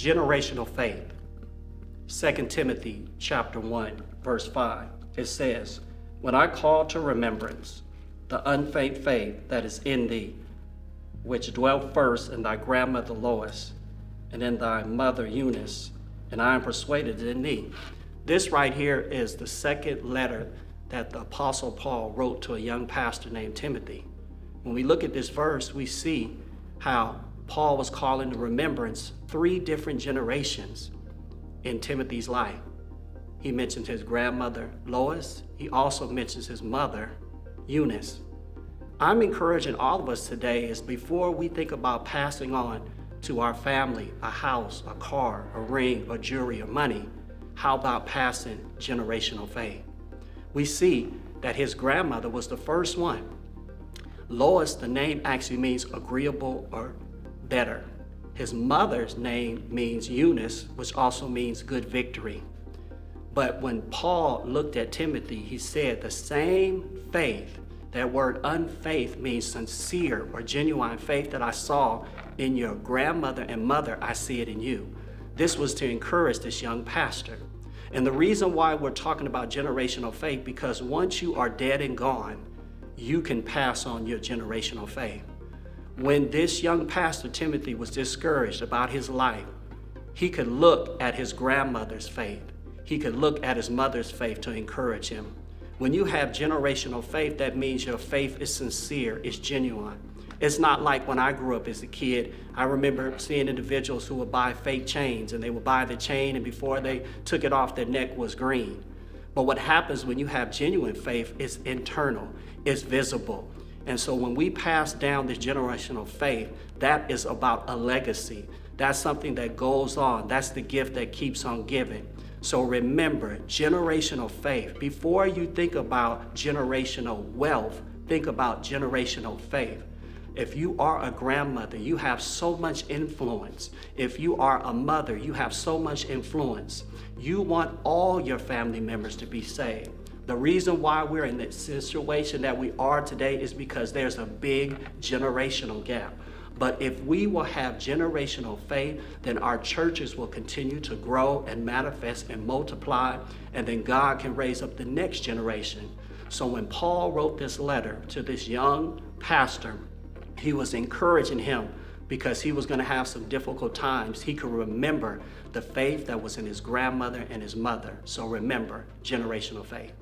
Generational faith. 2 Timothy chapter 1, verse 5. It says, "When I call to remembrance the unfeigned faith that is in thee, which dwelt first in thy grandmother Lois, and in thy mother Eunice, and I am persuaded in thee." This right here is the second letter that the Apostle Paul wrote to a young pastor named Timothy. When we look at this verse, we see how Paul was calling to remembrance 3 different generations in Timothy's life. He mentions his grandmother Lois. He also mentions his mother Eunice. I'm encouraging all of us today is before we think about passing on to our family a house, a car, a ring, or jewelry, or money, how about passing generational faith? We see that his grandmother was the first one. Lois, the name actually means agreeable or better. His mother's name means Eunice, which also means good victory. But when Paul looked at Timothy, he said the same faith, that word unfaith means sincere or genuine faith that I saw in your grandmother and mother, I see it in you. This was to encourage this young pastor. And the reason why we're talking about generational faith, because once you are dead and gone, you can pass on your generational faith. When this young pastor, Timothy, was discouraged about his life, he could look at his grandmother's faith. He could look at his mother's faith to encourage him. When you have generational faith, that means your faith is sincere, it's genuine. It's not like when I grew up as a kid. I remember seeing individuals who would buy fake chains, and they would buy the chain, and before they took it off, their neck was green. But what happens when you have genuine faith is internal, it's visible. And so when we pass down this generational faith, that is about a legacy. That's something that goes on. That's the gift that keeps on giving. So remember, generational faith. Before you think about generational wealth, think about generational faith. If you are a grandmother, you have so much influence. If you are a mother, you have so much influence. You want all your family members to be saved. The reason why we're in the situation that we are today is because there's a big generational gap. But if we will have generational faith, then our churches will continue to grow and manifest and multiply, and then God can raise up the next generation. So when Paul wrote this letter to this young pastor, he was encouraging him because he was going to have some difficult times. He could remember the faith that was in his grandmother and his mother. So remember, generational faith.